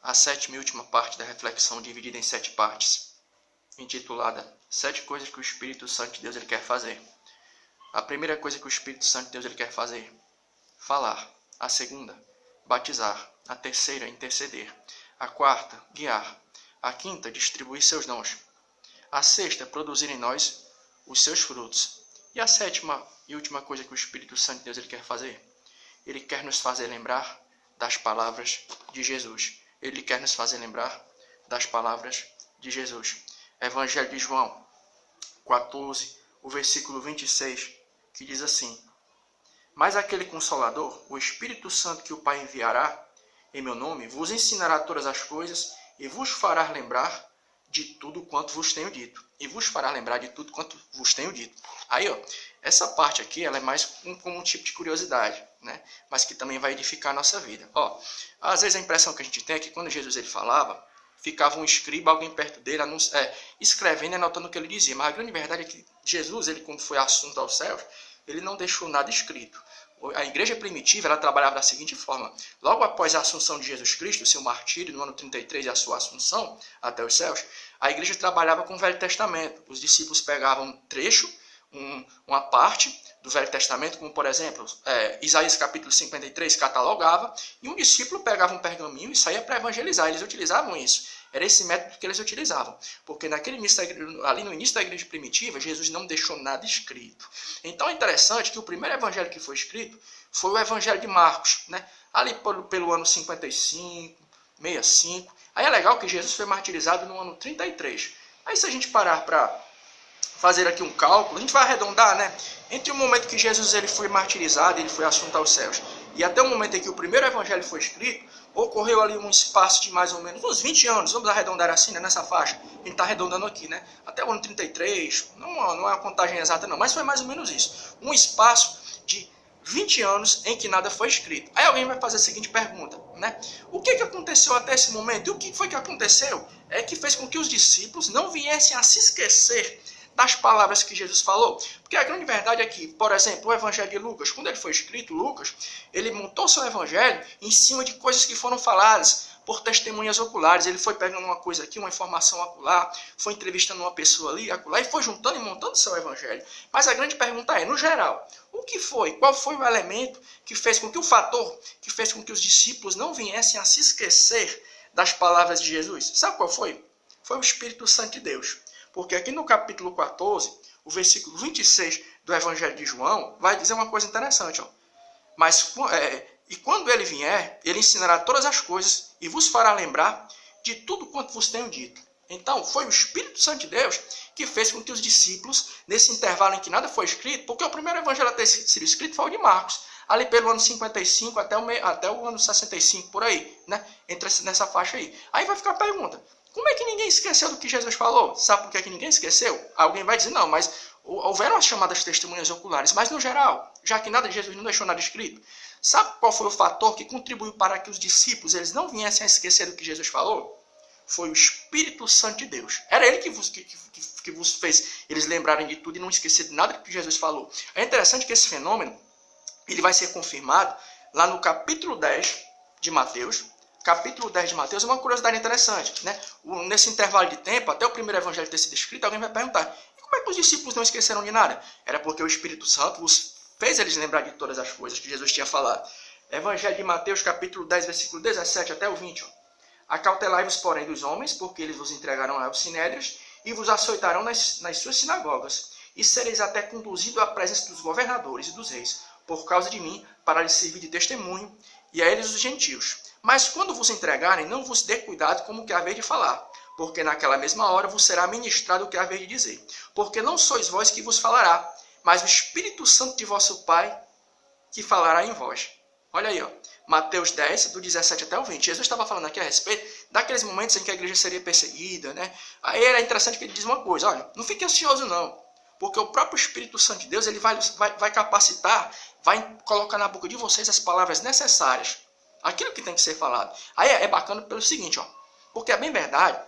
a sétima e última parte da reflexão, dividida em 7 partes, intitulada 7 coisas que o Espírito Santo de Deus ele quer fazer. A primeira coisa que o Espírito Santo de Deus ele quer fazer, falar. A segunda, batizar. A terceira, interceder. A quarta, guiar. A quinta, distribuir seus dons. A sexta, produzir em nós os seus frutos. E a sétima e última coisa que o Espírito Santo de Deus ele quer fazer, ele quer nos fazer lembrar das palavras de Jesus. Ele quer nos fazer lembrar das palavras de Jesus. Evangelho de João 14, o versículo 26, que diz assim: Mas aquele Consolador, o Espírito Santo que o Pai enviará em meu nome, vos ensinará todas as coisas e vos fará lembrar de tudo quanto vos tenho dito. E vos fará lembrar de tudo quanto vos tenho dito. Aí, ó, essa parte aqui, ela é mais como um tipo de curiosidade, né? Mas que também vai edificar a nossa vida. Ó, às vezes a impressão que a gente tem é que quando Jesus ele falava, ficava um escriba, alguém perto dele, escrevendo e anotando o que ele dizia. Mas a grande verdade é que Jesus, ele quando foi assunto aos céus, ele não deixou nada escrito. A igreja primitiva, ela trabalhava da seguinte forma: logo após a assunção de Jesus Cristo, seu martírio, no ano 33, e a sua assunção até os céus, a igreja trabalhava com o Velho Testamento. Os discípulos pegavam um trecho, uma parte do Velho Testamento, como por exemplo, Isaías capítulo 53, catalogava, e um discípulo pegava um pergaminho e saía para evangelizar. Eles utilizavam isso. Era esse método que eles utilizavam. Porque ali no início da igreja primitiva, Jesus não deixou nada escrito. Então é interessante que o primeiro evangelho que foi escrito foi o evangelho de Marcos, né? Ali pelo ano 55, 65. Aí é legal que Jesus foi martirizado no ano 33. Aí se a gente parar para fazer aqui um cálculo, a gente vai arredondar, né? Entre o momento que Jesus ele foi martirizado, ele foi assunto aos céus, e até o momento em que o primeiro evangelho foi escrito, ocorreu ali um espaço de mais ou menos uns 20 anos, vamos arredondar assim, né, nessa faixa. A gente está arredondando aqui, né? Até o ano 33, não é uma contagem exata não, mas foi mais ou menos isso. Um espaço de 20 anos em que nada foi escrito. Aí alguém vai fazer a seguinte pergunta, né? O que aconteceu até esse momento? E o que foi que aconteceu? É que fez com que os discípulos não viessem a se esquecer das palavras que Jesus falou. Porque a grande verdade é que, por exemplo, o evangelho de Lucas, quando ele foi escrito, Lucas, ele montou seu evangelho em cima de coisas que foram faladas por testemunhas oculares. Ele foi pegando uma coisa aqui, uma informação acolá, foi entrevistando uma pessoa ali, acolá, e foi juntando e montando seu evangelho. Mas a grande pergunta é, no geral, o que foi? Qual foi o elemento que fez com que o fator, que fez com que os discípulos não viessem a se esquecer das palavras de Jesus? Sabe qual foi? Foi o Espírito Santo de Deus. Porque aqui no capítulo 14, o versículo 26 do Evangelho de João, vai dizer uma coisa interessante. Ó. E quando ele vier, ele ensinará todas as coisas e vos fará lembrar de tudo quanto vos tenho dito. Então, foi o Espírito Santo de Deus que fez com que os discípulos, nesse intervalo em que nada foi escrito, porque o primeiro evangelho a ter sido escrito foi o de Marcos, ali pelo ano 55 até o ano 65, por aí, né? Nessa faixa aí. Aí vai ficar a pergunta: como é que ninguém esqueceu do que Jesus falou? Sabe por que ninguém esqueceu? Alguém vai dizer, não, mas houveram as chamadas testemunhas oculares, mas no geral, já que nada de Jesus não deixou nada escrito, sabe qual foi o fator que contribuiu para que os discípulos eles não viessem a esquecer do que Jesus falou? Foi o Espírito Santo de Deus. Era ele que vos fez eles lembrarem de tudo e não esquecer de nada do que Jesus falou. É interessante que esse fenômeno ele vai ser confirmado lá no capítulo 10 de Mateus. Capítulo 10 de Mateus é uma curiosidade interessante, né? Nesse intervalo de tempo, até o primeiro evangelho ter sido escrito, alguém vai perguntar: e como é que os discípulos não esqueceram de nada? Era porque o Espírito Santo os fez eles lembrar de todas as coisas que Jesus tinha falado. Evangelho de Mateus, capítulo 10, versículo 17 até o 20. Ó. Acautelai-vos, porém, dos homens, porque eles vos entregarão aos sinédrios e vos açoitarão nas suas sinagogas, e sereis até conduzidos à presença dos governadores e dos reis, por causa de mim, para lhes servir de testemunho, e a eles os gentios. Mas quando vos entregarem, não vos dê cuidado como que haver de falar, porque naquela mesma hora vos será ministrado o que haver de dizer. Porque não sois vós que vos falará, mas o Espírito Santo de vosso Pai que falará em vós. Olha aí, ó, Mateus 10, do 17 até o 20. Jesus estava falando aqui a respeito daqueles momentos em que a igreja seria perseguida, né? Aí era interessante que ele diz uma coisa: olha, não fique ansioso não, porque o próprio Espírito Santo de Deus ele vai capacitar, vai colocar na boca de vocês as palavras necessárias, aquilo que tem que ser falado. Aí é bacana pelo seguinte, ó, porque é bem verdade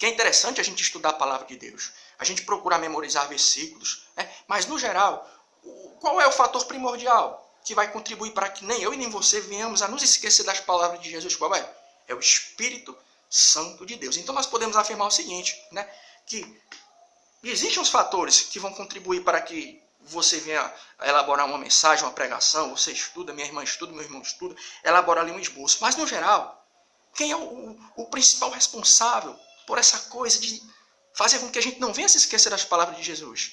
que é interessante a gente estudar a palavra de Deus, a gente procurar memorizar versículos, né? Mas no geral, qual é o fator primordial que vai contribuir para que nem eu e nem você venhamos a nos esquecer das palavras de Jesus? Qual é? É o Espírito Santo de Deus. Então nós podemos afirmar o seguinte, né? Que existem os fatores que vão contribuir para que você venha elaborar uma mensagem, uma pregação, você estuda, minha irmã estuda, meu irmão estuda, elabora ali um esboço. Mas no geral, quem é o principal responsável por essa coisa de fazer com que a gente não venha se esquecer das palavras de Jesus?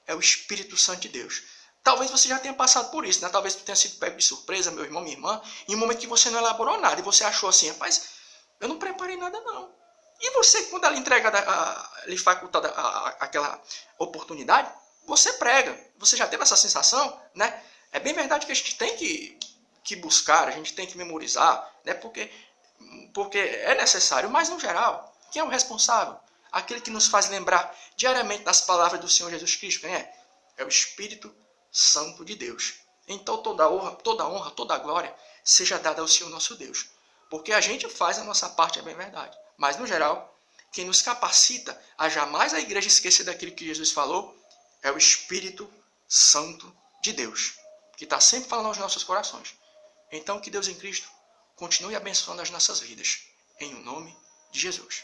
É o Espírito Santo de Deus. Talvez você já tenha passado por isso, né? Talvez você tenha sido pego de surpresa, meu irmão, minha irmã, em um momento que você não elaborou nada e você achou assim, rapaz, eu não preparei nada não. E você, quando ela entrega, lhe facultada aquela oportunidade, você prega. Você já teve essa sensação, né? É bem verdade que a gente tem que buscar, a gente tem que memorizar, né? Porque é necessário, mas no geral, quem é o responsável? Aquele que nos faz lembrar diariamente das palavras do Senhor Jesus Cristo, quem é? É o Espírito Santo de Deus. Então toda honra, toda glória seja dada ao Senhor nosso Deus. Porque a gente faz a nossa parte, é bem verdade. Mas no geral, quem nos capacita a jamais a igreja esquecer daquilo que Jesus falou é o Espírito Santo de Deus, que está sempre falando aos nossos corações. Então que Deus em Cristo continue abençoando as nossas vidas. Em o nome de Jesus.